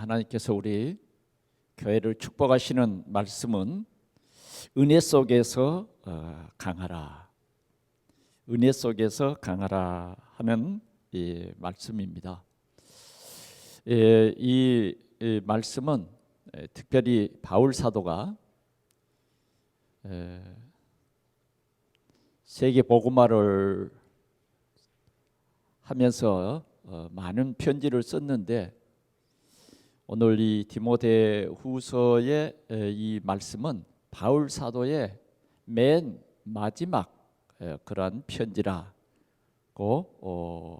하나님께서 우리 교회를 축복하시는 말씀은 은혜 속에서 강하라, 은혜 속에서 강하라 하는 이 말씀입니다. 이 말씀은 특별히 바울 사도가 세계 복음화를 하면서 많은 편지를 썼는데, 오늘 이 디모데후서의 이 말씀은 바울 사도의 맨 마지막 그러한 편지라고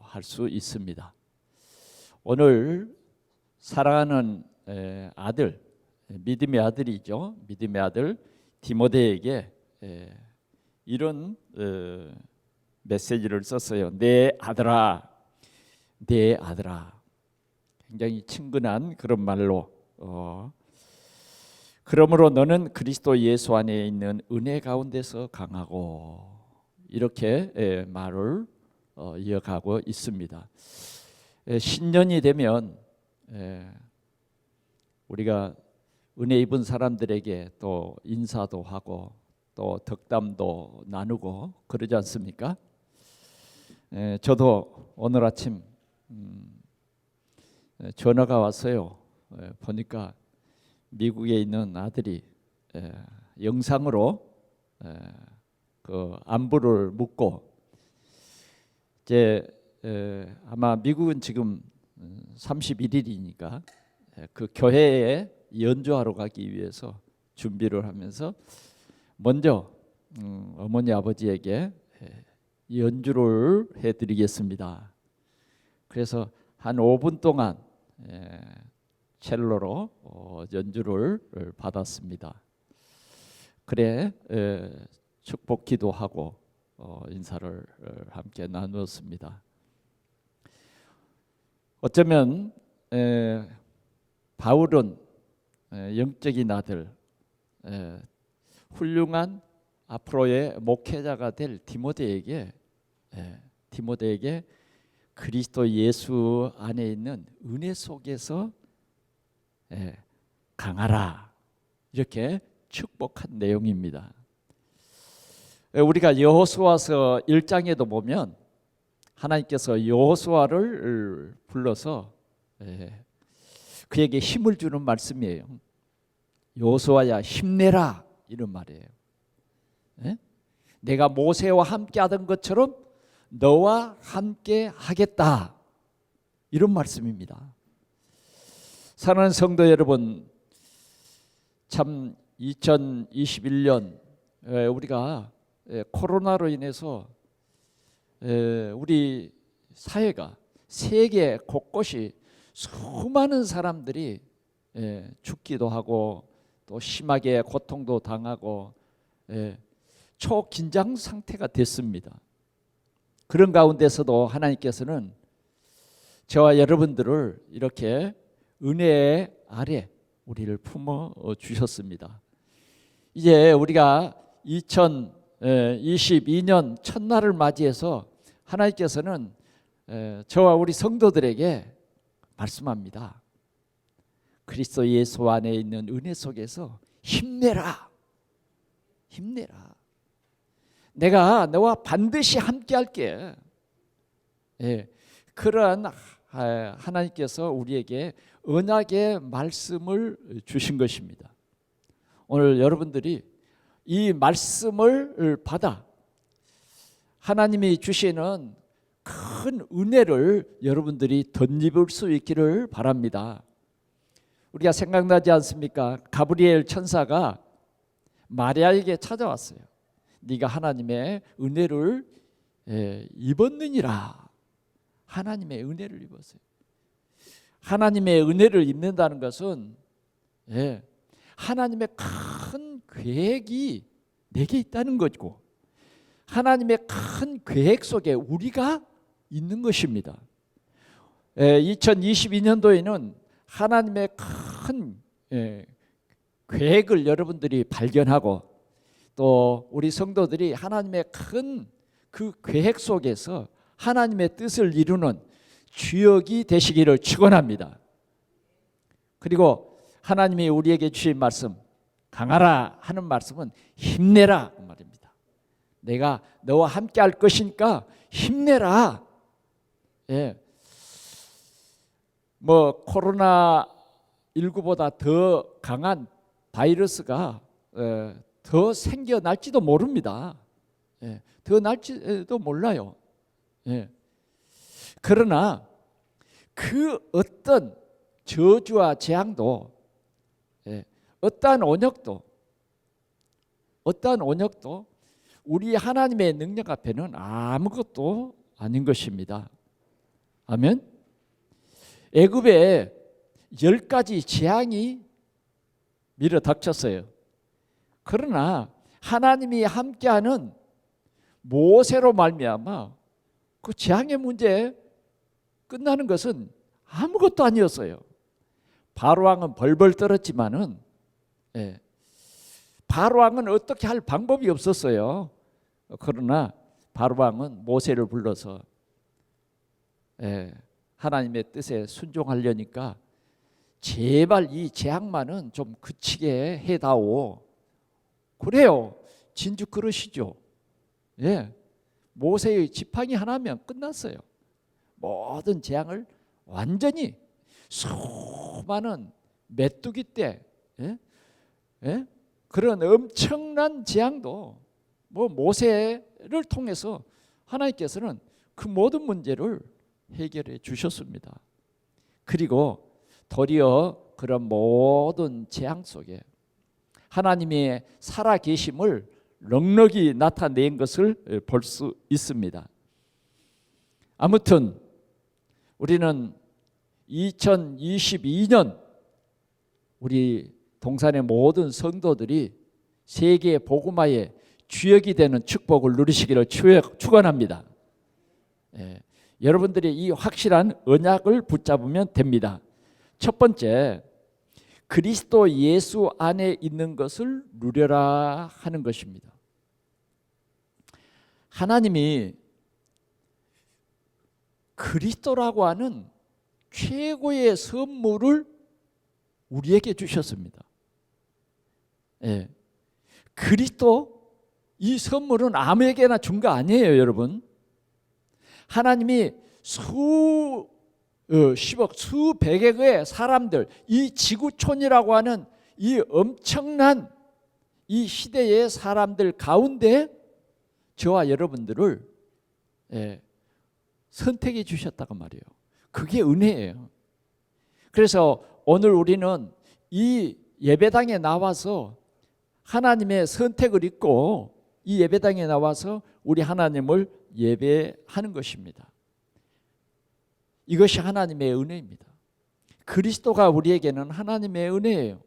할 수 있습니다. 오늘 사랑하는 아들, 믿음의 아들이죠. 믿음의 아들 디모데에게 이런 메시지를 썼어요. 내 아들아, 내 아들아. 굉장히 친근한 그런 말로 그러므로 너는 그리스도 예수 안에 있는 은혜 가운데서 강하고, 이렇게 말을 이어가고 있습니다. 신년이 되면 우리가 은혜 입은 사람들에게 또 인사도 하고 또 덕담도 나누고 그러지 않습니까? 저도 오늘 아침 전화가 왔어요. 보니까 미국에 있는 아들이 영상으로 그 안부를 묻고, 이제 아마 미국은 지금 31일이니까 그 교회에 연주하러 가기 위해서 준비를 하면서 먼저 어머니 아버지에게 연주를 해드리겠습니다. 그래서 한 5분 동안 첼로로 연주를 받았습니다. 그래 축복 기도하고 인사를 함께 나누었습니다. 어쩌면 바울은 영적인 아들, 훌륭한 앞으로의 목회자가 될 디모데에게 그리스도 예수 안에 있는 은혜 속에서 강하라, 이렇게 축복한 내용입니다. 우리가 여호수아서 1장에도 보면 하나님께서 여호수아를 불러서 그에게 힘을 주는 말씀이에요. 여호수아야 힘내라, 이런 말이에요. 내가 모세와 함께 하던 것처럼 너와 함께 하겠다, 이런 말씀입니다. 사랑하는 성도 여러분, 참 2021년 우리가 코로나로 인해서 우리 사회가 세계 곳곳이 수많은 사람들이 죽기도 하고 또 심하게 고통도 당하고 초긴장 상태가 됐습니다. 그런 가운데서도 하나님께서는 저와 여러분들을 이렇게 은혜 아래 우리를 품어 주셨습니다. 이제 우리가 2022년 첫날을 맞이해서 하나님께서는 저와 우리 성도들에게 말씀합니다. 그리스도 예수 안에 있는 은혜 속에서 힘내라, 힘내라. 내가 너와 반드시 함께 할게. 그러한 하나님께서 우리에게 언약의 말씀을 주신 것입니다. 오늘 여러분들이 이 말씀을 받아 하나님이 주시는 큰 은혜를 여러분들이 덧입을 수 있기를 바랍니다. 우리가 생각나지 않습니까? 가브리엘 천사가 마리아에게 찾아왔어요. 네가 하나님의 은혜를 입었느니라. 하나님의 은혜를 입었어요. 하나님의 은혜를 입는다는 것은 하나님의 큰 계획이 내게 있다는 것이고, 하나님의 큰 계획 속에 우리가 있는 것입니다. 2022년도에는 하나님의 큰 계획을 여러분들이 발견하고, 또 우리 성도들이 하나님의 큰 그 계획 속에서 하나님의 뜻을 이루는 주역이 되시기를 축원합니다. 그리고 하나님이 우리에게 주신 말씀, 강하라 하는 말씀은 힘내라 그 말입니다. 내가 너와 함께 할 것이니까 힘내라. 예. 뭐 코로나 19보다 더 강한 바이러스가 더 생겨날지도 모릅니다. 예. 더 날지도 몰라요. 예. 그러나 그 어떤 저주와 재앙도, 어떠한 온역도 우리 하나님의 능력 앞에는 아무것도 아닌 것입니다. 아멘. 애굽에 10가지 재앙이 밀어닥쳤어요. 그러나 하나님이 함께하는 모세로 말미암아 그 재앙의 문제 끝나는 것은 아무것도 아니었어요. 바로왕은 벌벌 떨었지만은, 바로왕은 어떻게 할 방법이 없었어요. 그러나 바로왕은 모세를 불러서 하나님의 뜻에 순종하려니까 제발 이 재앙만은 좀 그치게 해다오. 그래요. 진주 그러시죠. 모세의 지팡이 하나면 끝났어요. 모든 재앙을 완전히 수많은 메뚜기 떼, 그런 엄청난 재앙도 뭐 모세를 통해서 하나님께서는 그 모든 문제를 해결해 주셨습니다. 그리고 도리어 그런 모든 재앙 속에 하나님의 살아계심을 넉넉히 나타낸 것을 볼 수 있습니다. 아무튼 우리는 2022년 우리 동산의 모든 성도들이 세계 복음화의 주역이 되는 축복을 누리시기를 축원합니다. 여러분들이 이 확실한 언약을 붙잡으면 됩니다. 첫 번째, 그리스도 예수 안에 있는 것을 누려라 하는 것입니다. 하나님이 그리스도라고 하는 최고의 선물을 우리에게 주셨습니다. 그리스도, 이 선물은 아무에게나 준 거 아니에요, 여러분. 하나님이 수십억, 수백억의 사람들, 이 지구촌이라고 하는 이 엄청난 이 시대의 사람들 가운데 저와 여러분들을 선택해 주셨다고 말이에요. 그게 은혜예요. 그래서 오늘 우리는 이 예배당에 나와서 하나님의 선택을 입고 이 예배당에 나와서 우리 하나님을 예배하는 것입니다. 이것이 하나님의 은혜입니다. 그리스도가 우리에게는 하나님의 은혜예요.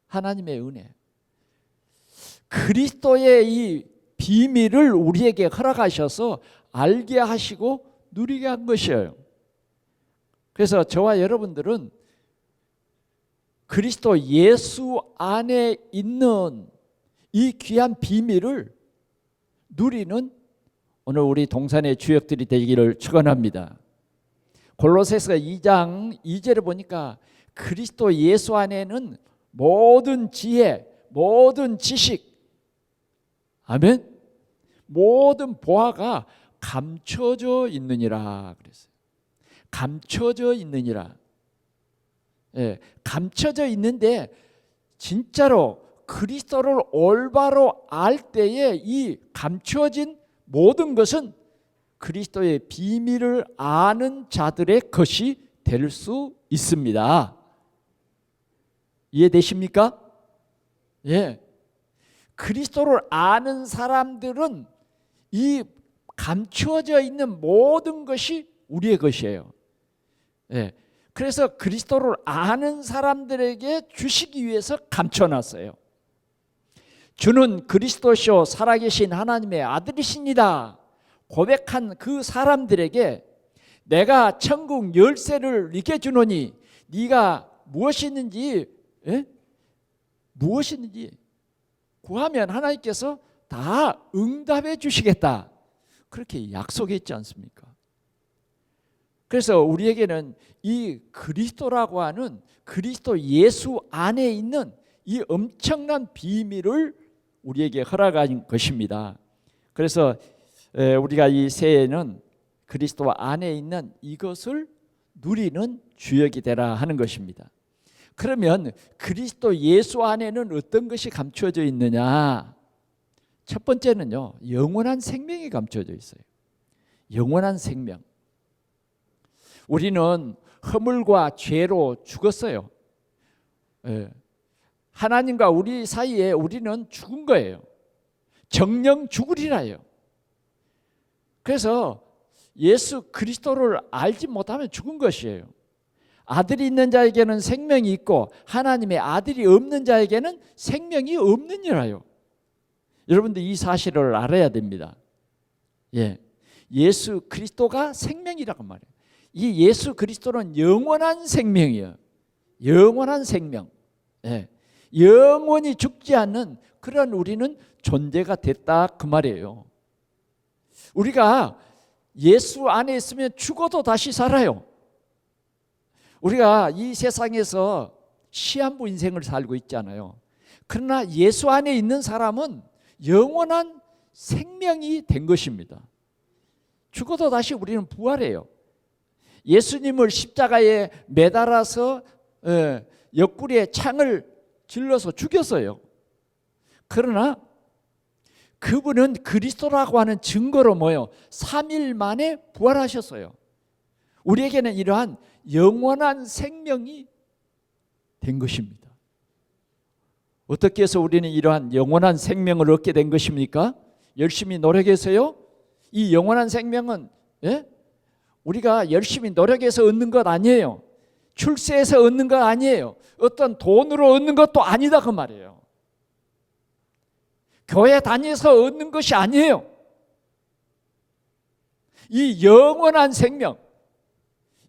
하나님의 은혜. 그리스도의 이 비밀을 우리에게 허락하셔서 알게 하시고 누리게 한 것이에요. 그래서 저와 여러분들은 그리스도 예수 안에 있는 이 귀한 비밀을 누리는 오늘 우리 동산의 주역들이 되기를 축원합니다. 골로새서 2장 2절에 보니까 그리스도 예수 안에는 모든 지혜, 모든 지식, 아멘, 모든 보화가 감춰져 있느니라 그랬어요. 감춰져 있느니라. 감춰져 있는데 진짜로 그리스도를 올바로 알 때에 이 감춰진 모든 것은 그리스도의 비밀을 아는 자들의 것이 될 수 있습니다. 이해되십니까? 그리스도를 아는 사람들은 이 감추어져 있는 모든 것이 우리의 것이에요. 그래서 그리스도를 아는 사람들에게 주시기 위해서 감춰놨어요. 주는 그리스도시요 살아계신 하나님의 아들이십니다 고백한 그 사람들에게 내가 천국 열쇠를 이게 주노니 네가 무엇이든지 구하면 하나님께서 다 응답해 주시겠다. 그렇게 약속했지 않습니까? 그래서 우리에게는 이 그리스도라고 하는 그리스도 예수 안에 있는 이 엄청난 비밀을 우리에게 허락한 것입니다. 그래서 우리가 이 새해에는 그리스도 안에 있는 이것을 누리는 주역이 되라 하는 것입니다. 그러면 그리스도 예수 안에는 어떤 것이 감추어져 있느냐? 첫 번째는요, 영원한 생명이 감추어져 있어요. 영원한 생명. 우리는 허물과 죄로 죽었어요. 하나님과 우리 사이에 우리는 죽은 거예요. 정령 죽으리라요. 그래서 예수 그리스도를 알지 못하면 죽은 것이에요. 아들이 있는 자에게는 생명이 있고 하나님의 아들이 없는 자에게는 생명이 없느니라요. 여러분들 이 사실을 알아야 됩니다. 예수 그리스도가 생명이라고 말해요. 이 예수 그리스도는 영원한 생명이에요. 영원한 생명. 영원히 죽지 않는 그런 우리는 존재가 됐다 그 말이에요. 우리가 예수 안에 있으면 죽어도 다시 살아요. 우리가 이 세상에서 시한부 인생을 살고 있잖아요. 그러나 예수 안에 있는 사람은 영원한 생명이 된 것입니다. 죽어도 다시 우리는 부활해요. 예수님을 십자가에 매달아서 옆구리에 창을 질러서 죽였어요. 그러나 그분은 그리스도라고 하는 증거로 뭐예요? 3일 만에 부활하셨어요. 우리에게는 이러한 영원한 생명이 된 것입니다. 어떻게 해서 우리는 이러한 영원한 생명을 얻게 된 것입니까? 열심히 노력해서요? 이 영원한 생명은 우리가 열심히 노력해서 얻는 것 아니에요. 출세해서 얻는 것 아니에요. 어떤 돈으로 얻는 것도 아니다 그 말이에요. 교회 다녀서 얻는 것이 아니에요. 이 영원한 생명,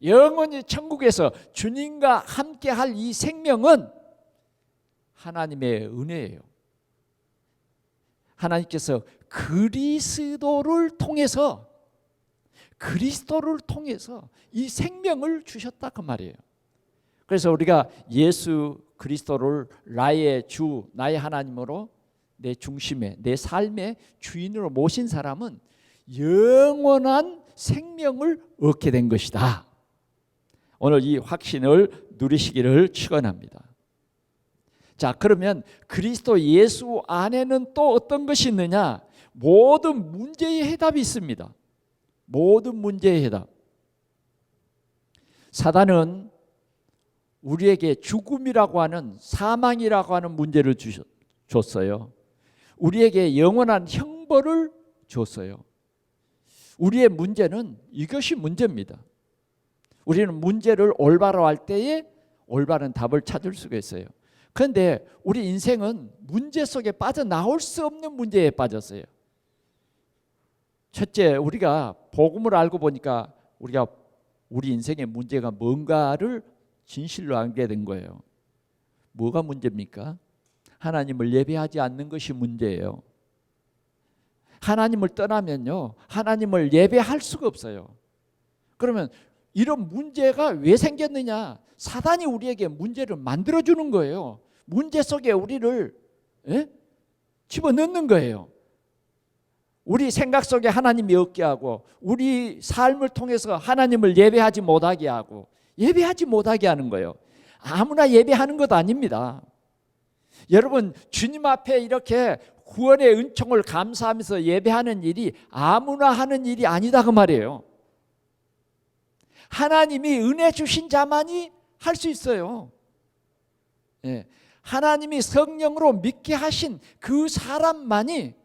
영원히 천국에서 주님과 함께 할 이 생명은 하나님의 은혜예요. 하나님께서 그리스도를 통해서 이 생명을 주셨다 그 말이에요. 그래서 우리가 예수 그리스도를 나의 주, 나의 하나님으로 내 중심에, 내 삶의 주인으로 모신 사람은 영원한 생명을 얻게 된 것이다. 오늘 이 확신을 누리시기를 축원합니다. 자, 그러면 그리스도 예수 안에는 또 어떤 것이 있느냐? 모든 문제의 해답이 있습니다. 모든 문제의 해답. 사단은 우리에게 죽음이라고 하는, 사망이라고 하는 문제를 줬어요. 우리에게 영원한 형벌을 줬어요. 우리의 문제는 이것이 문제입니다. 우리는 문제를 올바로 할 때에 올바른 답을 찾을 수가 있어요. 그런데 우리 인생은 문제 속에 빠져나올 수 없는 문제에 빠졌어요. 첫째, 우리가 복음을 알고 보니까 우리 인생의 문제가 뭔가를 진실로 알게 된 거예요. 뭐가 문제입니까? 하나님을 예배하지 않는 것이 문제예요. 하나님을 떠나면요, 하나님을 예배할 수가 없어요. 그러면 이런 문제가 왜 생겼느냐? 사단이 우리에게 문제를 만들어주는 거예요. 문제 속에 우리를 집어넣는 거예요. 우리 생각 속에 하나님이 없게 하고, 우리 삶을 통해서 하나님을 예배하지 못하게 하고, 예배하지 못하게 하는 거예요. 아무나 예배하는 것 아닙니다. 여러분, 주님 앞에 이렇게 구원의 은총을 감사하면서 예배하는 일이 아무나 하는 일이 아니다 그 말이에요. 하나님이 은혜 주신 자만이 할 수 있어요. 하나님이 성령으로 믿게 하신 그 사람만이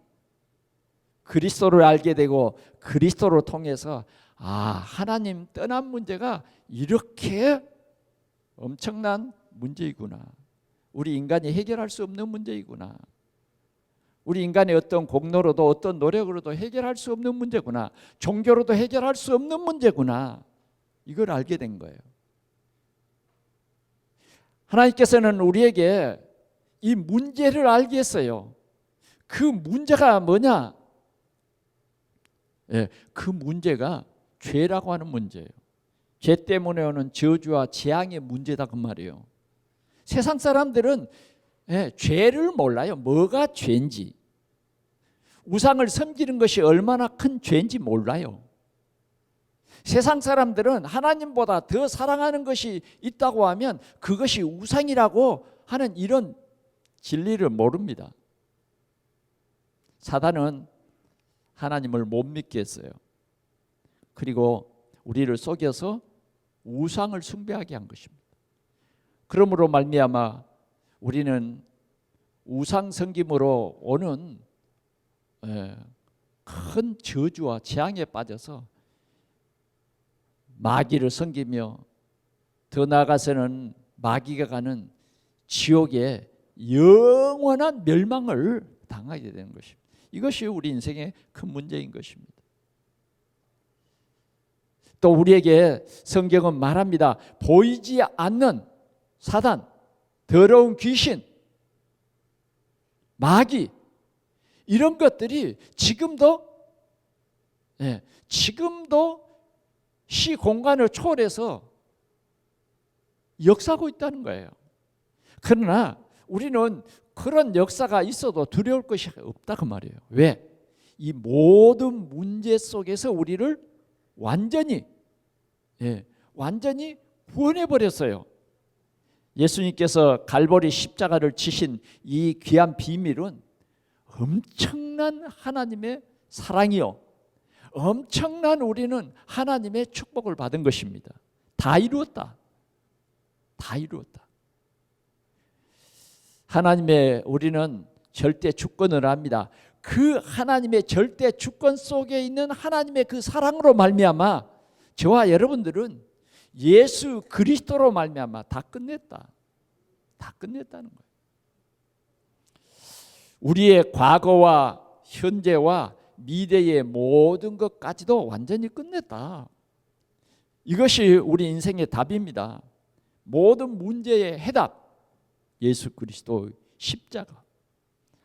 그리스도를 알게 되고, 그리스도를 통해서 하나님 떠난 문제가 이렇게 엄청난 문제이구나. 우리 인간이 해결할 수 없는 문제이구나. 우리 인간의 어떤 공로로도 어떤 노력으로도 해결할 수 없는 문제구나. 종교로도 해결할 수 없는 문제구나. 이걸 알게 된 거예요. 하나님께서는 우리에게 이 문제를 알게 했어요. 그 문제가 뭐냐? 그 문제가 죄라고 하는 문제예요. 죄 때문에 오는 저주와 재앙의 문제다 그 말이에요. 세상 사람들은 죄를 몰라요. 뭐가 죄인지. 우상을 섬기는 것이 얼마나 큰 죄인지 몰라요. 세상 사람들은 하나님보다 더 사랑하는 것이 있다고 하면 그것이 우상이라고 하는 이런 진리를 모릅니다. 사단은 하나님을 못 믿게 했어요. 그리고 우리를 속여서 우상을 숭배하게 한 것입니다. 그러므로 말미암아 우리는 우상 섬김으로 오는 큰 저주와 재앙에 빠져서 마귀를 섬기며 더 나아가서는 마귀가 가는 지옥에 영원한 멸망을 당하게 되는 것입니다. 이것이 우리 인생의 큰 문제인 것입니다. 또 우리에게 성경은 말합니다. 보이지 않는 사단, 더러운 귀신, 마귀 이런 것들이 지금도 시 공간을 초월해서 역사하고 있다는 거예요. 그러나 우리는 그런 역사가 있어도 두려울 것이 없다 그 말이에요. 왜? 이 모든 문제 속에서 우리를 완전히 구원해 버렸어요. 예수님께서 갈보리 십자가를 치신 이 귀한 비밀은 엄청난 하나님의 사랑이요, 엄청난 우리는 하나님의 축복을 받은 것입니다. 다 이루었다. 다 이루었다. 하나님의 우리는 절대 주권을 압니다. 그 하나님의 절대 주권 속에 있는 하나님의 그 사랑으로 말미암아 저와 여러분들은 예수 그리스도로 말미암아 다 끝냈다. 다 끝냈다는 거예요. 우리의 과거와 현재와 미래의 모든 것까지도 완전히 끝냈다. 이것이 우리 인생의 답입니다. 모든 문제의 해답, 예수 그리스도 십자가,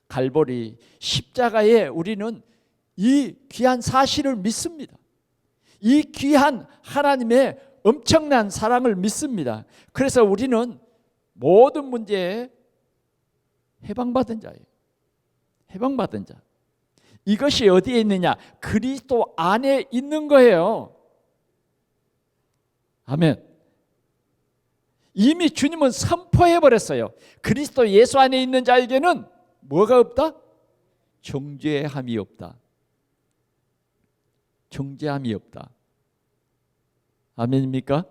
갈보리 십자가에 우리는 이 귀한 사실을 믿습니다. 이 귀한 하나님의 엄청난 사랑을 믿습니다. 그래서 우리는 모든 문제에 해방받은 자예요. 해방받은 자. 이것이 어디에 있느냐? 그리스도 안에 있는 거예요. 아멘. 이미 주님은 선포해 버렸어요. 그리스도 예수 안에 있는 자에게는 뭐가 없다? 정죄함이 없다. 정죄함이 없다. 아멘입니까?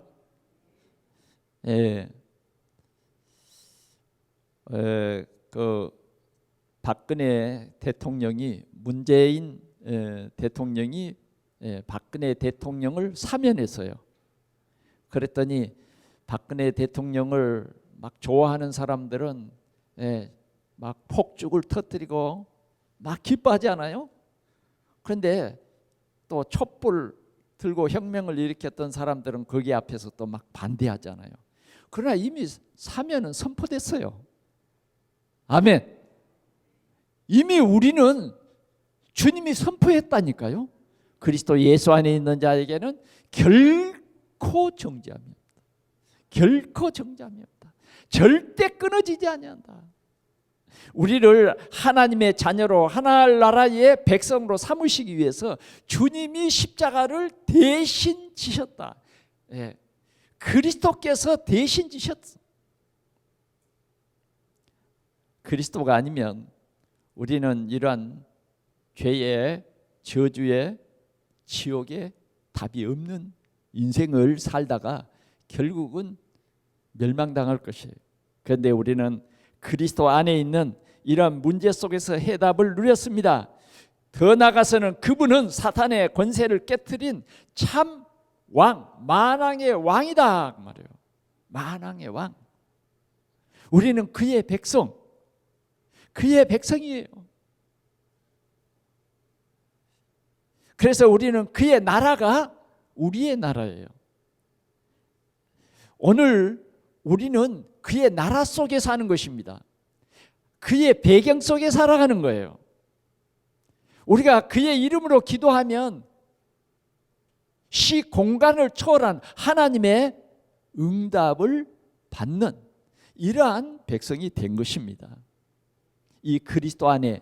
그 박근혜 대통령이 문재인 대통령이 박근혜 대통령을 사면했어요. 그랬더니 박근혜 대통령을 막 좋아하는 사람들은 막 폭죽을 터뜨리고 막 기뻐하지 않아요? 그런데 또 촛불 들고 혁명을 일으켰던 사람들은 거기 앞에서 또 막 반대하잖아요. 그러나 이미 사면은 선포됐어요. 아멘. 이미 우리는 주님이 선포했다니까요. 그리스도 예수 안에 있는 자에게는 결코 정죄함이 없다. 결코 정죄함이 없다. 절대 끊어지지 아니한다. 우리를 하나님의 자녀로 하나나라의 백성으로 삼으시기 위해서 주님이 십자가를 대신 지셨다. 그리스도께서 대신 지셨어. 그리스도가 아니면 우리는 이러한 죄의 저주의 지옥의 답이 없는 인생을 살다가 결국은 멸망당할 것이에요. 그런데 우리는 그리스도 안에 있는 이런 문제 속에서 해답을 누렸습니다. 더 나아가서는 그분은 사탄의 권세를 깨트린 참 왕, 만왕의 왕이다 말이에요. 만왕의 왕. 우리는 그의 백성, 그의 백성이에요. 그래서 우리는 그의 나라가 우리의 나라예요. 오늘 우리는 그의 나라 속에 사는 것입니다. 그의 배경 속에 살아가는 거예요. 우리가 그의 이름으로 기도하면 시 공간을 초월한 하나님의 응답을 받는 이러한 백성이 된 것입니다. 이 그리스도 안에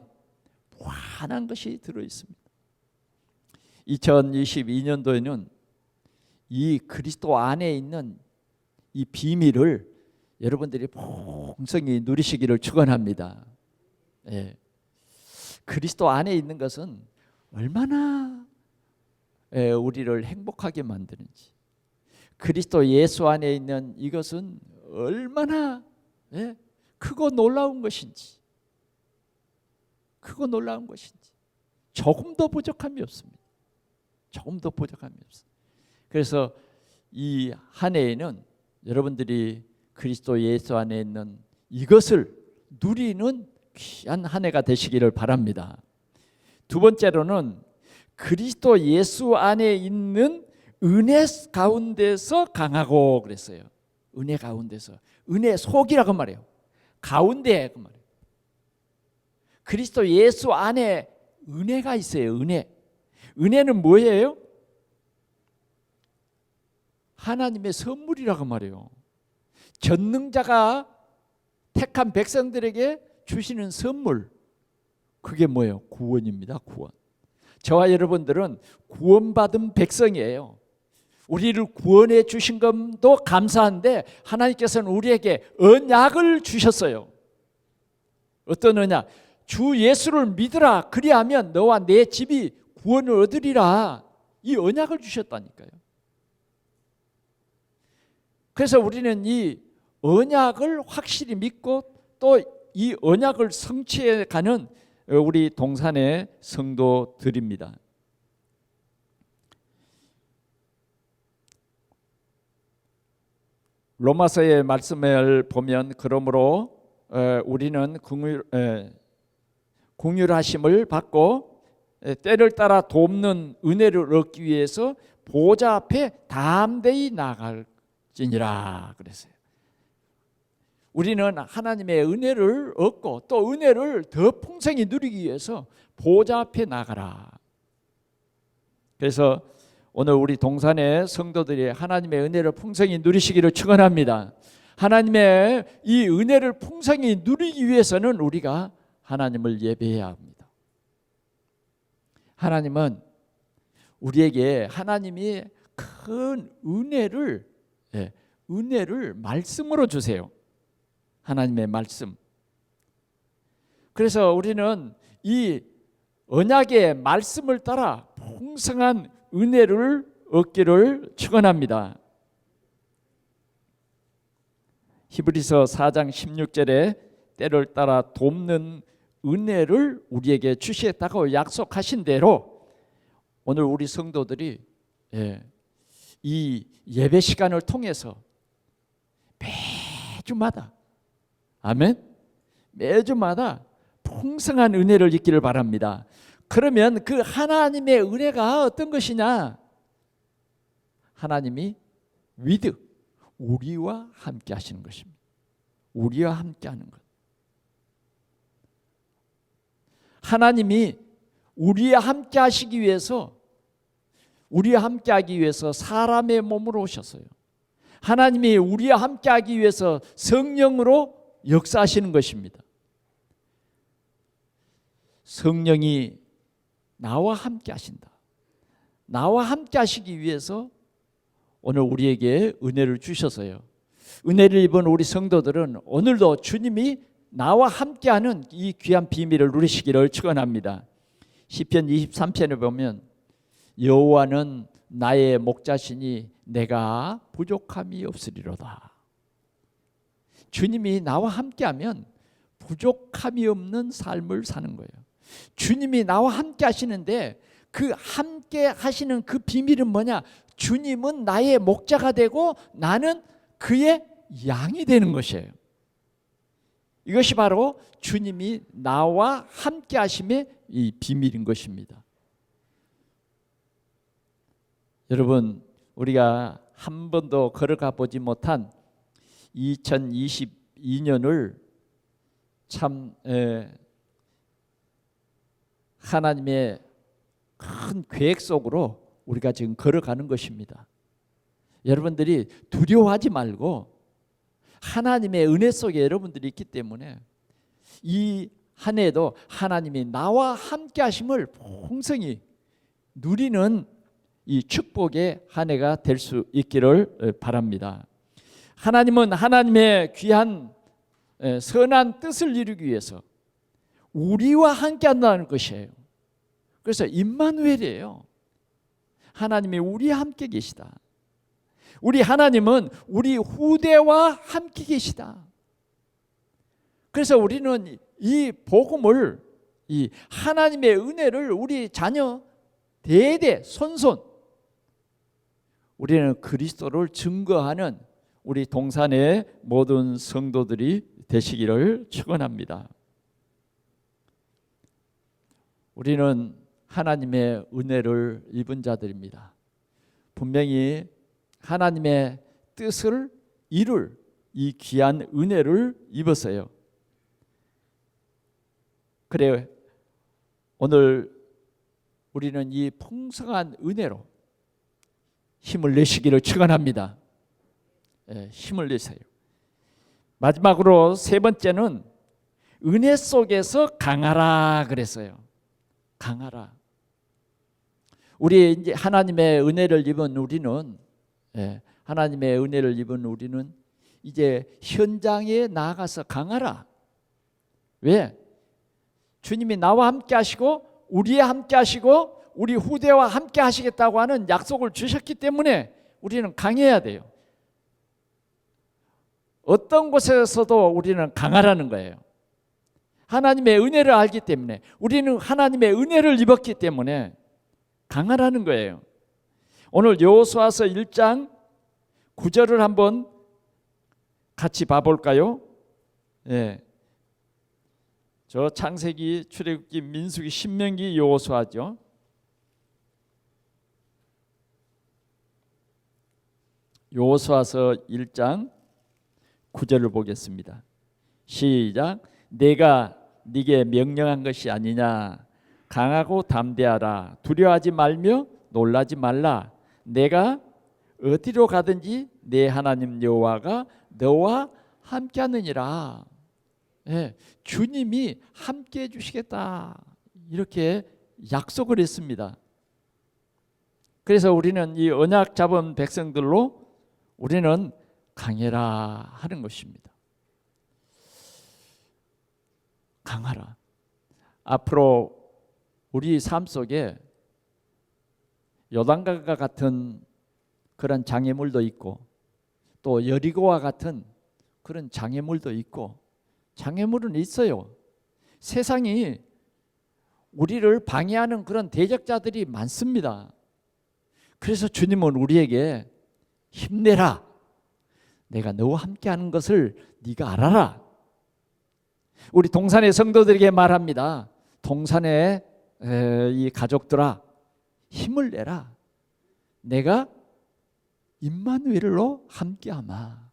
무한한 것이 들어있습니다. 2022년도에는 이 그리스도 안에 있는 이 비밀을 여러분들이 풍성히 누리시기를 축원합니다. 예. 그리스도 안에 있는 것은 얼마나 우리를 행복하게 만드는지, 그리스도 예수 안에 있는 이것은 얼마나 크고 놀라운 것인지, 크고 놀라운 것인지 조금도 부족함이 없습니다. 조금도 부족함이 없습니다. 그래서 이 한 해에는 여러분들이 그리스도 예수 안에 있는 이것을 누리는 귀한 한 해가 되시기를 바랍니다. 두 번째로는 그리스도 예수 안에 있는 은혜 가운데서 강하고 그랬어요. 은혜 가운데서. 은혜 속이라고 말해요. 가운데 그 말이에요. 그리스도 예수 안에 은혜가 있어요. 은혜. 은혜는 뭐예요? 하나님의 선물이라고 말해요. 전능자가 택한 백성들에게 주시는 선물, 그게 뭐예요? 구원입니다. 구원. 저와 여러분들은 구원받은 백성이에요. 우리를 구원해 주신 것도 감사한데 하나님께서는 우리에게 언약을 주셨어요. 어떤 언약? 주 예수를 믿으라, 그리하면 너와 내 집이 구원을 얻으리라. 이 언약을 주셨다니까요. 그래서 우리는 이 언약을 확실히 믿고 또 이 언약을 성취해 가는 우리 동산의 성도들입니다. 로마서의 말씀을 보면 그러므로 우리는 긍휼하심을 받고 때를 따라 돕는 은혜를 얻기 위해서 보좌 앞에 담대히 나갈지니라 그랬어요. 우리는 하나님의 은혜를 얻고 또 은혜를 더 풍성히 누리기 위해서 보좌 앞에 나가라. 그래서 오늘 우리 동산의 성도들이 하나님의 은혜를 풍성히 누리시기를 축원합니다. 하나님의 이 은혜를 풍성히 누리기 위해서는 우리가 하나님을 예배해야 합니다. 하나님은 우리에게 하나님이 큰 은혜를 말씀으로 주세요. 하나님의 말씀. 그래서 우리는 이 언약의 말씀을 따라 풍성한 은혜를 얻기를 축원합니다. 히브리서 4장 16절에 때를 따라 돕는 은혜를 우리에게 주시겠다고 약속하신 대로 오늘 우리 성도들이 이 예배 시간을 통해서 매주마다 아멘, 매주마다 풍성한 은혜를 잊기를 바랍니다. 그러면 그 하나님의 은혜가 어떤 것이냐? 하나님이 with 우리와 함께 하시는 것입니다. 우리와 함께 하는 것. 하나님이 우리와 함께 하시기 위해서, 우리와 함께 하기 위해서 사람의 몸으로 오셨어요. 하나님이 우리와 함께 하기 위해서 성령으로 역사하시는 것입니다. 성령이 나와 함께 하신다. 나와 함께 하시기 위해서 오늘 우리에게 은혜를 주셔서요. 은혜를 입은 우리 성도들은 오늘도 주님이 나와 함께하는 이 귀한 비밀을 누리시기를 축원합니다. 시편 23편에 보면 여호와는 나의 목자시니 내가 부족함이 없으리로다. 주님이 나와 함께하면 부족함이 없는 삶을 사는 거예요. 주님이 나와 함께 하시는데 그 함께 하시는 그 비밀은 뭐냐? 주님은 나의 목자가 되고 나는 그의 양이 되는 것이에요. 이것이 바로 주님이 나와 함께 하심의 이 비밀인 것입니다. 여러분, 우리가 한 번도 걸어가 보지 못한 2022년을 참 하나님의 큰 계획 속으로 우리가 지금 걸어가는 것입니다. 여러분들이 두려워하지 말고 하나님의 은혜 속에 여러분들이 있기 때문에 이 한 해도 하나님이 나와 함께 하심을 풍성히 누리는 이 축복의 한 해가 될 수 있기를 바랍니다. 하나님은 하나님의 귀한 선한 뜻을 이루기 위해서 우리와 함께 한다는 것이에요. 그래서 임마누엘이에요. 하나님이 우리와 함께 계시다. 우리 하나님은 우리 후대와 함께 계시다. 그래서 우리는 이 복음을, 이 하나님의 은혜를 우리 자녀 대대 손손 우리는 그리스도를 증거하는 우리 동산의 모든 성도들이 되시기를 축원합니다. 우리는 하나님의 은혜를 입은 자들입니다. 분명히 하나님의 뜻을 이룰 이 귀한 은혜를 입었어요. 그래요. 오늘 우리는 이 풍성한 은혜로 힘을 내시기를 축원합니다. 힘을 내세요. 마지막으로 세 번째는 은혜 속에서 강하라 그랬어요. 강하라. 우리 이제 하나님의 은혜를 입은 우리는 하나님의 은혜를 입은 우리는 이제 현장에 나가서 강하라. 왜? 주님이 나와 함께 하시고 우리와 함께 하시고 우리 후대와 함께 하시겠다고 하는 약속을 주셨기 때문에 우리는 강해야 돼요. 어떤 곳에서도 우리는 강하라는 거예요. 하나님의 은혜를 알기 때문에 우리는 하나님의 은혜를 입었기 때문에 강하라는 거예요. 오늘 여호수아서 1장 9절을 한번 같이 봐볼까요? 저 창세기, 출애굽기, 민수기, 신명기, 여호수아죠. 여호수아서 1장 9절을 보겠습니다. 시작. 내가 네게 명령한 것이 아니냐. 강하고 담대하라. 두려워하지 말며 놀라지 말라. 내가 어디로 가든지 내 하나님 여호와가 너와 함께하느니라. 주님이 함께해 주시겠다. 이렇게 약속을 했습니다. 그래서 우리는 이 언약 잡은 백성들로 우리는 강해라 하는 것입니다. 강하라. 앞으로 우리 삶 속에 요단강과 같은 그런 장애물도 있고 또 여리고와 같은 그런 장애물도 있고 장애물은 있어요. 세상이 우리를 방해하는 그런 대적자들이 많습니다. 그래서 주님은 우리에게 힘내라. 내가 너와 함께하는 것을 네가 알아라. 우리 동산의 성도들에게 말합니다. 동산의 이 가족들아 힘을 내라. 내가 임마누엘로 함께하마.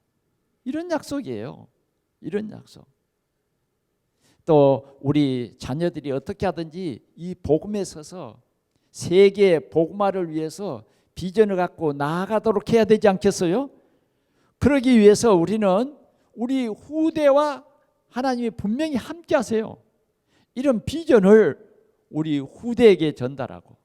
이런 약속이에요. 이런 약속. 또 우리 자녀들이 어떻게 하든지 이 복음에 서서 세계 복음화를 위해서 비전을 갖고 나아가도록 해야 되지 않겠어요? 그러기 위해서 우리는 우리 후대와 하나님이 분명히 함께 하세요. 이런 비전을 우리 후대에게 전달하고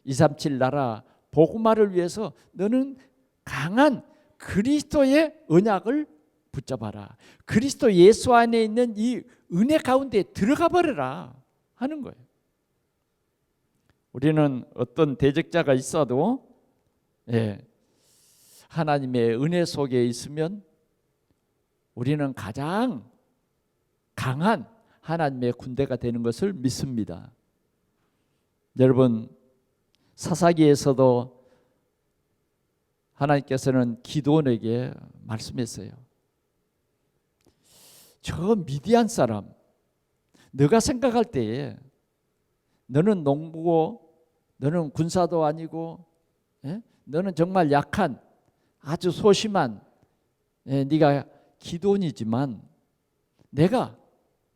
237 나라 복음화를 위해서 너는 강한 그리스도의 언약을 붙잡아라. 그리스도 예수 안에 있는 이 은혜 가운데 들어가 버려라 하는 거예요. 우리는 어떤 대적자가 있어도 하나님의 은혜 속에 있으면 우리는 가장 강한 하나님의 군대가 되는 것을 믿습니다. 여러분, 사사기에서도 하나님께서는 기드온에게 말씀했어요. 저 미디안 사람, 너가 생각할 때에 너는 농부고 너는 군사도 아니고 너는 정말 약한 아주 소심한 네가 기드온이지만 내가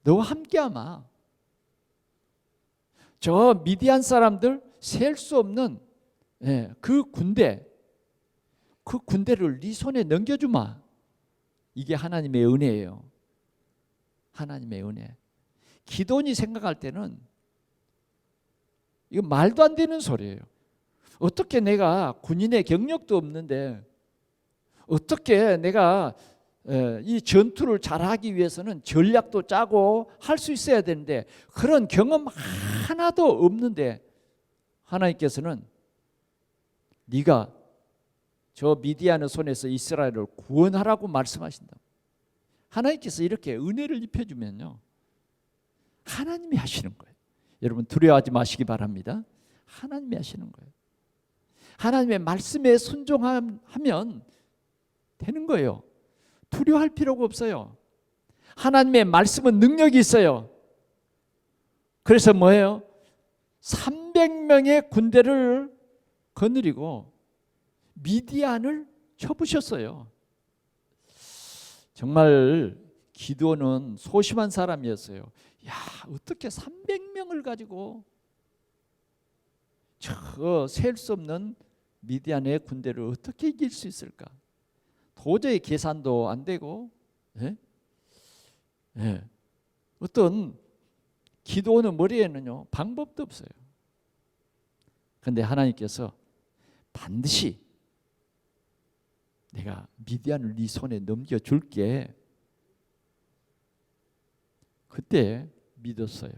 너와 함께하마. 저 미디안 사람들 셀 수 없는 그 군대를 네 손에 넘겨주마. 이게 하나님의 은혜예요. 하나님의 은혜. 기도원이 생각할 때는 이거 말도 안 되는 소리예요. 어떻게 내가 군인의 경력도 없는데 어떻게 내가 이 전투를 잘하기 위해서는 전략도 짜고 할 수 있어야 되는데 그런 경험 하나도 없는데 하나님께서는 네가 저 미디안의 손에서 이스라엘을 구원하라고 말씀하신다. 하나님께서 이렇게 은혜를 입혀주면요, 하나님이 하시는 거예요. 여러분 두려워하지 마시기 바랍니다. 하나님이 하시는 거예요. 하나님의 말씀에 순종하면 되는 거예요. 두려워할 필요가 없어요. 하나님의 말씀은 능력이 있어요. 그래서 뭐예요? 300명의 군대를 거느리고 미디안을 쳐부셨어요. 정말 기드온은 소심한 사람이었어요. 야, 어떻게 300명을 가지고 저 셀 수 없는 미디안의 군대를 어떻게 이길 수 있을까? 도저히 계산도 안 되고, 어떤 기드온의 머리에는요 방법도 없어요. 그런데 하나님께서 반드시 내가 미디안을 네 손에 넘겨줄게. 그때 믿었어요.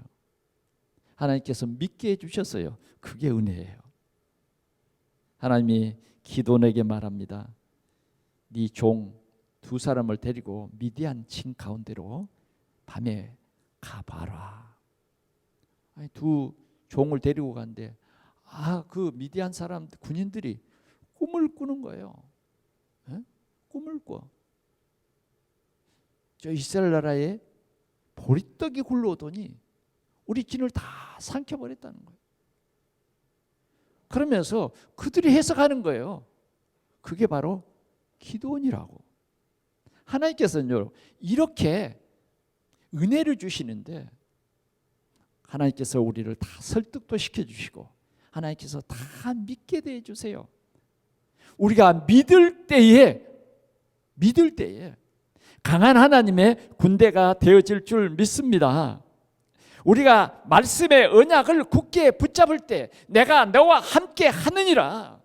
하나님께서 믿게 해주셨어요. 그게 은혜예요. 하나님이 기드온에게 말합니다. 네 종 두 사람을 데리고 미디안 진 가운데로 밤에 가봐라. 아니, 두 종을 데리고 간데 그 미디안 사람 군인들이 꿈을 꾸는 거예요. 꿈을 꿔. 저 이스라엘 나라에 보리떡이 굴러오더니 우리 진을 다 삼켜버렸다는 거예요. 그러면서 그들이 해석하는 거예요. 그게 바로 기드온이라고. 하나님께서는요 이렇게 은혜를 주시는데 하나님께서 우리를 다 설득도 시켜주시고 하나님께서 다 믿게 돼 주세요. 우리가 믿을 때에 강한 하나님의 군대가 되어질 줄 믿습니다. 우리가 말씀의 언약을 굳게 붙잡을 때 내가 너와 함께 하느니라.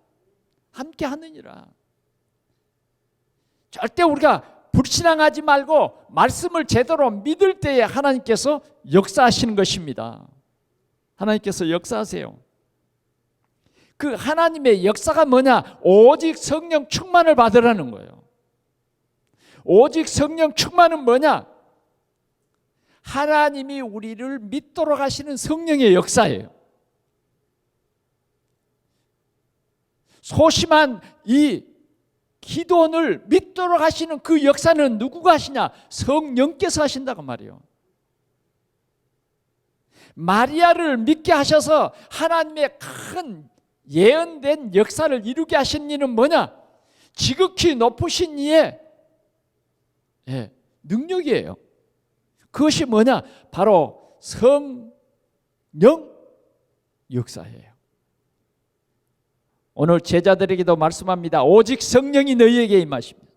절대 우리가 불신앙하지 말고 말씀을 제대로 믿을 때에 하나님께서 역사하시는 것입니다. 하나님께서 역사하세요. 그 하나님의 역사가 뭐냐? 오직 성령 충만을 받으라는 거예요. 오직 성령 충만은 뭐냐? 하나님이 우리를 믿도록 하시는 성령의 역사예요. 소심한 이 기드온을 믿도록 하시는 그 역사는 누구가 하시냐? 성령께서 하신다고 말이에요. 마리아를 믿게 하셔서 하나님의 큰 예언된 역사를 이루게 하신 이는 뭐냐? 지극히 높으신 이의 능력이에요. 그것이 뭐냐? 바로 성령 역사예요. 오늘 제자들에게도 말씀합니다. 오직 성령이 너희에게 임하십니다.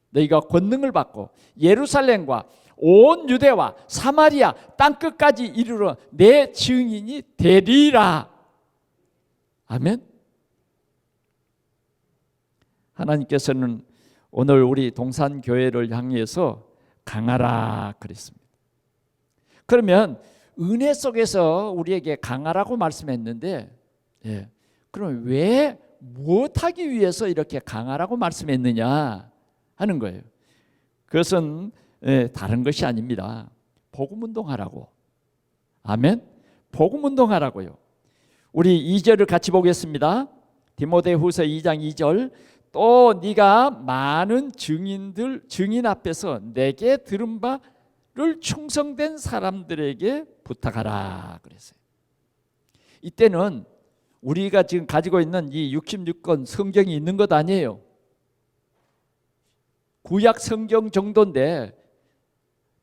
너희가 권능을 받고 예루살렘과 온 유대와 사마리아 땅끝까지 이르러 내 증인이 되리라. 아멘. 하나님께서는 오늘 우리 동산교회를 향해서 강하라 그랬습니다. 그러면 은혜 속에서 우리에게 강하라고 말씀했는데 그럼 왜 무엇하기 위해서 이렇게 강하라고 말씀했느냐 하는 거예요. 그것은 다른 것이 아닙니다. 복음운동하라고. 아멘. 복음운동하라고요. 우리 2절을 같이 보겠습니다. 디모데후서 2장 2절. 또 네가 많은 증인 앞에서 내게 들은 바를 충성된 사람들에게 부탁하라 그랬어요. 이때는 우리가 지금 가지고 있는 이 66권 성경이 있는 것 아니에요. 구약 성경 정도인데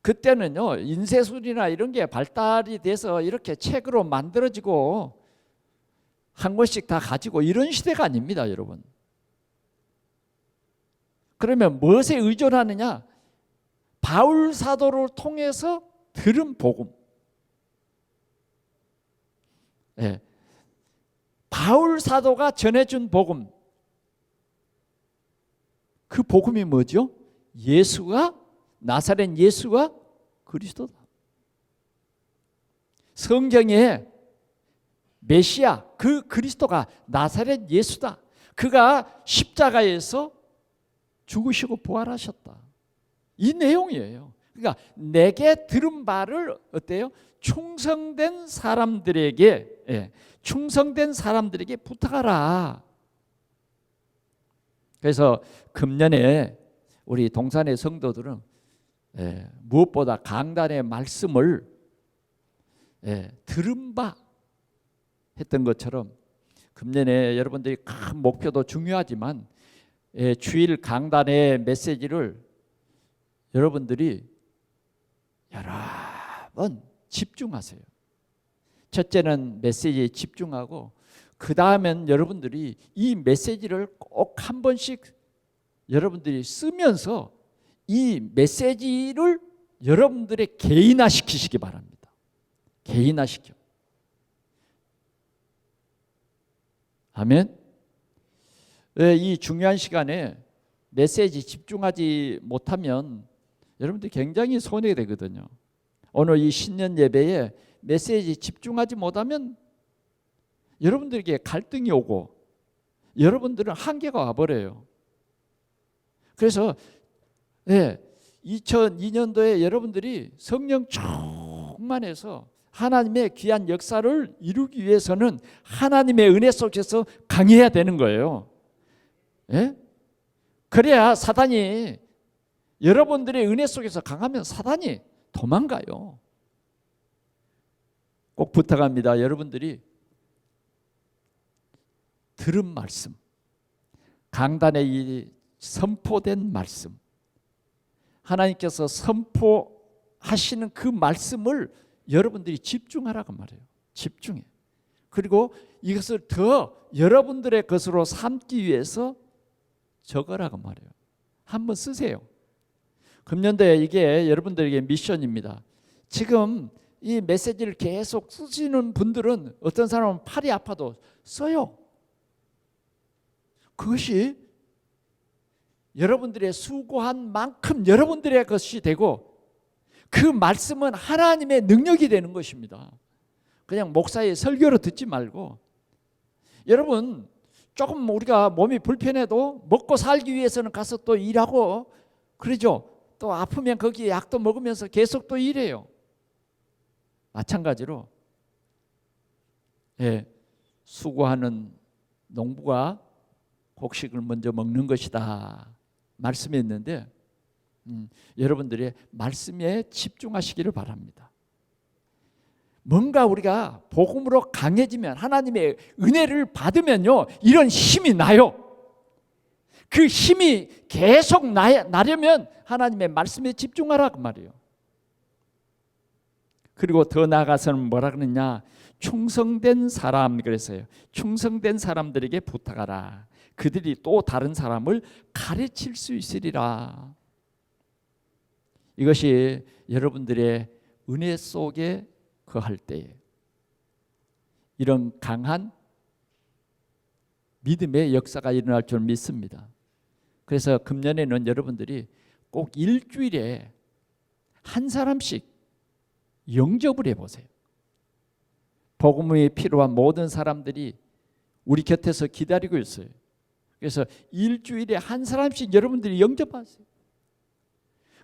그때는요 인쇄술이나 이런 게 발달이 돼서 이렇게 책으로 만들어지고 한 권씩 다 가지고 이런 시대가 아닙니다, 여러분. 그러면 무엇에 의존하느냐? 바울 사도를 통해서 들은 복음. 예. 바울 사도가 전해준 복음. 그 복음이 뭐죠? 예수가, 나사렛 예수가 그리스도다. 성경에 메시아, 그 그리스도가 나사렛 예수다. 그가 십자가에서 죽으시고 부활하셨다. 이 내용이에요. 그러니까 내게 들은 바를 어때요? 충성된 사람들에게, 충성된 사람들에게 부탁하라. 그래서 금년에 우리 동산의 성도들은 무엇보다 강단의 말씀을 들은 바 했던 것처럼 금년에 여러분들이 큰 목표도 중요하지만 주일 강단의 메시지를 여러분들이 여러 번 집중하세요. 첫째는 메시지에 집중하고 그 다음엔 여러분들이 이 메시지를 꼭 한 번씩 여러분들이 쓰면서 이 메시지를 여러분들의 개인화시키시기 바랍니다. 개인화시켜. 아멘. 이 중요한 시간에 메시지 집중하지 못하면 여러분들 굉장히 손해가 되거든요. 오늘 이 신년 예배에 메시지 집중하지 못하면 여러분들에게 갈등이 오고 여러분들은 한계가 와버려요. 그래서 2002년도에 여러분들이 성령 충만해서 하나님의 귀한 역사를 이루기 위해서는 하나님의 은혜 속에서 강해야 되는 거예요. 그래야 사단이, 여러분들의 은혜 속에서 강하면 사단이 도망가요. 꼭 부탁합니다. 여러분들이 들은 말씀, 강단에 이 선포된 말씀, 하나님께서 선포하시는 그 말씀을 여러분들이 집중하라고 말해요. 집중해. 그리고 이것을 더 여러분들의 것으로 삼기 위해서 적으라고 말해요. 한번 쓰세요. 금년도에 이게 여러분들에게 미션입니다. 지금 이 메시지를 계속 쓰시는 분들은 어떤 사람은 팔이 아파도 써요. 그것이 여러분들의 수고한 만큼 여러분들의 것이 되고 그 말씀은 하나님의 능력이 되는 것입니다. 그냥 목사의 설교로 듣지 말고, 여러분 조금 우리가 몸이 불편해도 먹고 살기 위해서는 가서 또 일하고 그러죠. 또 아프면 거기에 약도 먹으면서 계속 또 일해요. 마찬가지로 수고하는 농부가 곡식을 먼저 먹는 것이다 말씀했는데 여러분들이 말씀에 집중하시기를 바랍니다. 뭔가 우리가 복음으로 강해지면, 하나님의 은혜를 받으면요, 이런 힘이 나요. 그 힘이 계속 나려면 하나님의 말씀에 집중하라 그 말이에요. 그리고 더 나아가서는 뭐라 그러냐, 충성된 사람, 그랬어요. 충성된 사람들에게 부탁하라. 그들이 또 다른 사람을 가르칠 수 있으리라. 이것이 여러분들의 은혜 속에 거할 때에 이런 강한 믿음의 역사가 일어날 줄 믿습니다. 그래서 금년에는 여러분들이 꼭 일주일에 한 사람씩 영접을 해보세요. 복음이 필요한 모든 사람들이 우리 곁에서 기다리고 있어요. 그래서 일주일에 한 사람씩 여러분들이 영접하세요.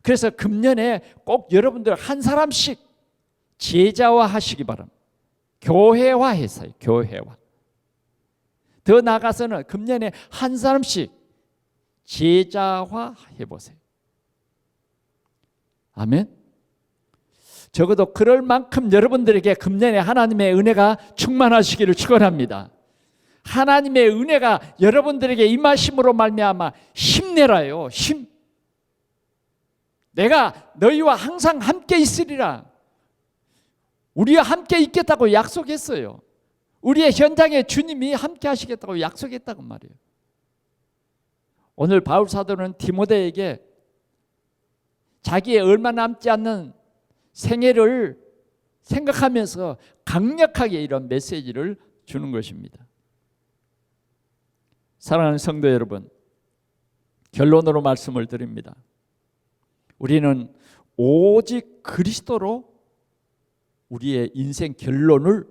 그래서 금년에 꼭 여러분들 한 사람씩 제자화 하시기 바랍니다. 교회화 했어요. 교회화. 더 나아가서는 금년에 한 사람씩 제자화 해보세요. 아멘. 적어도 그럴 만큼 여러분들에게 금년에 하나님의 은혜가 충만하시기를 축원합니다. 하나님의 은혜가 여러분들에게 임하심으로 말미암아 힘내라요. 힘. 내가 너희와 항상 함께 있으리라. 우리와 함께 있겠다고 약속했어요. 우리의 현장에 주님이 함께 하시겠다고 약속했다고 말이에요. 오늘 바울 사도는 디모데에게 자기의 얼마 남지 않는 생애를 생각하면서 강력하게 이런 메시지를 주는 것입니다. 사랑하는 성도 여러분, 결론으로 말씀을 드립니다. 우리는 오직 그리스도로 우리의 인생 결론을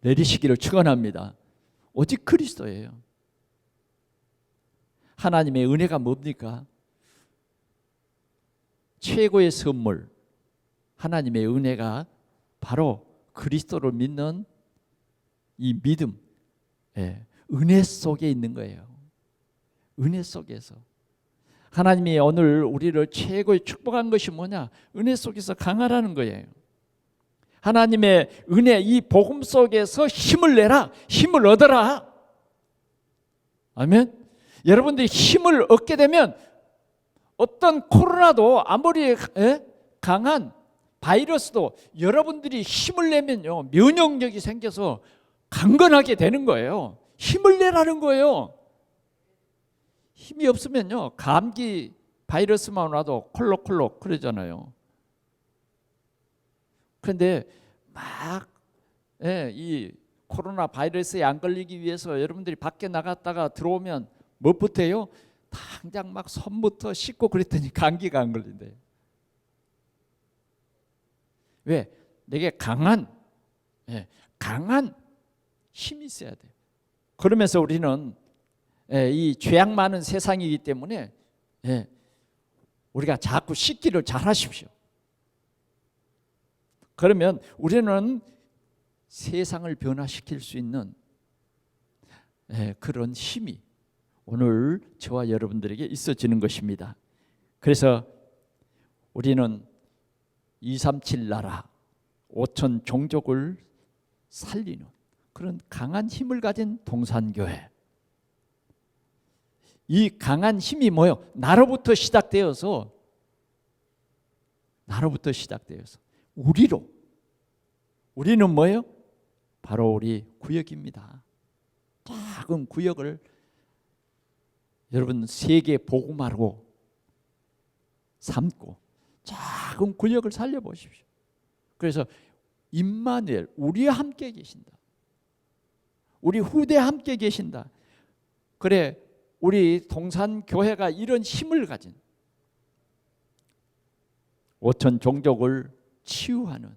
내리시기를 축원합니다. 오직 그리스도예요. 하나님의 은혜가 뭡니까? 최고의 선물, 하나님의 은혜가 바로 그리스도를 믿는 이 믿음, 은혜 속에 있는 거예요. 은혜 속에서. 하나님이 오늘 우리를 최고의 축복한 것이 뭐냐? 은혜 속에서 강하라는 거예요. 하나님의 은혜, 이 복음 속에서 힘을 내라, 힘을 얻어라. 아멘. 여러분들이 힘을 얻게 되면 어떤 코로나도 아무리 강한 바이러스도 여러분들이 힘을 내면요, 면역력이 생겨서 강건하게 되는 거예요. 힘을 내라는 거예요. 힘이 없으면요, 감기 바이러스만 와도 콜록콜록 그러잖아요. 그런데 막 이 코로나 바이러스에 안 걸리기 위해서 여러분들이 밖에 나갔다가 들어오면 무엇부터 해요? 당장 막 손부터 씻고 그랬더니 감기가 안 걸린대요. 왜? 내게 강한 힘이 있어야 돼요. 그러면서 우리는 이 죄악 많은 세상이기 때문에 우리가 자꾸 씻기를 잘 하십시오. 그러면 우리는 세상을 변화시킬 수 있는 그런 힘이 오늘 저와 여러분들에게 있어지는 것입니다. 그래서 우리는 237 나라 5천 종족을 살리는 그런 강한 힘을 가진 동산교회. 이 강한 힘이 뭐예요? 나로부터 시작되어서 우리는 뭐예요? 바로 우리 구역입니다. 작은 구역을 여러분 세계 복음화로 삼고 작은 구역을 살려보십시오. 그래서 임마누엘, 우리와 함께 계신다. 우리 후대와 함께 계신다. 그래, 우리 동산교회가 이런 힘을 가진 5천 종족을 치유하는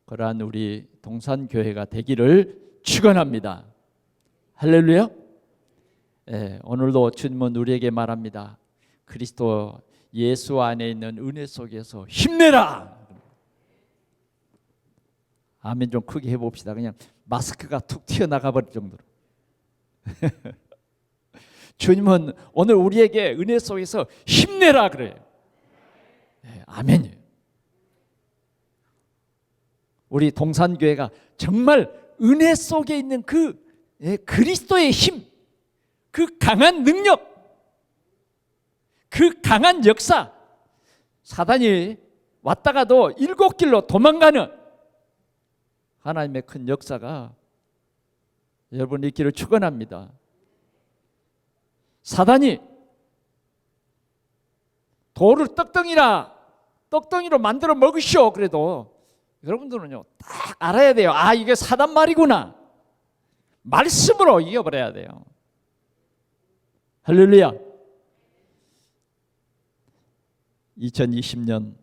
그러한 우리 동산교회가 되기를 축원합니다. 할렐루야. 오늘도 주님은 우리에게 말합니다. 그리스도 예수 안에 있는 은혜 속에서 힘내라. 아멘 좀 크게 해봅시다. 그냥 마스크가 툭 튀어나가 버릴 정도로. 주님은 오늘 우리에게 은혜 속에서 힘내라 그래요. 아멘이에요. 우리 동산교회가 정말 은혜 속에 있는 그 그리스도의 힘, 그 강한 능력, 그 강한 역사, 사단이 왔다가도 7길로 도망가는 하나님의 큰 역사가 여러분 있기를 축원합니다. 사단이 돌을 떡덩이로 만들어 먹으시오. 그래도 여러분들은요 딱 알아야 돼요. 아, 이게 사단 말이구나. 말씀으로 이겨버려야 돼요. 할렐루야. 2020년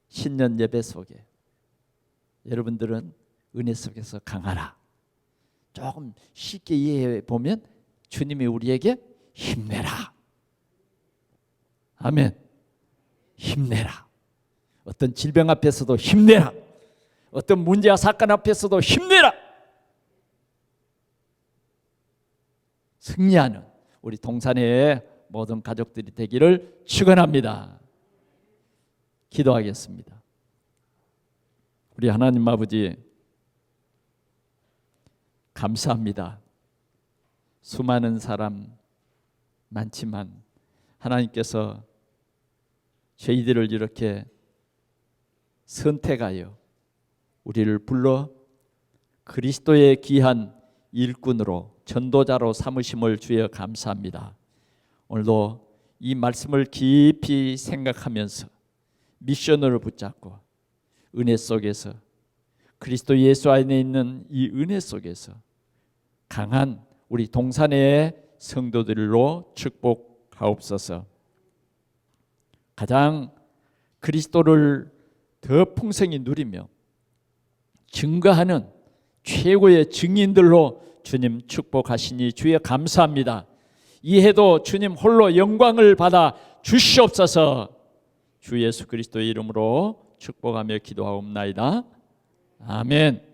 신년 예배 속에 여러분들은 은혜 속에서 강하라. 조금 쉽게 이해해 보면 주님이 우리에게 힘내라. 아멘. 힘내라. 어떤 질병 앞에서도 힘내라. 어떤 문제와 사건 앞에서도 힘내라. 승리하는 우리 동산의 모든 가족들이 되기를 축원합니다. 기도하겠습니다. 우리 하나님 아버지 감사합니다. 수많은 사람 많지만 하나님께서 저희들을 이렇게 선택하여 우리를 불러 그리스도의 귀한 일꾼으로 전도자로 삼으심을 주여 감사합니다. 오늘도 이 말씀을 깊이 생각하면서 미션을 붙잡고 은혜 속에서 그리스도 예수 안에 있는 이 은혜 속에서 강한 우리 동산의 성도들로 축복하옵소서. 가장 그리스도를 더 풍성히 누리며 증거하는 최고의 증인들로 주님 축복하시니 주여 감사합니다. 이 해도 주님 홀로 영광을 받아 주시옵소서. 주 예수 그리스도의 이름으로 축복하며 기도하옵나이다. 아멘.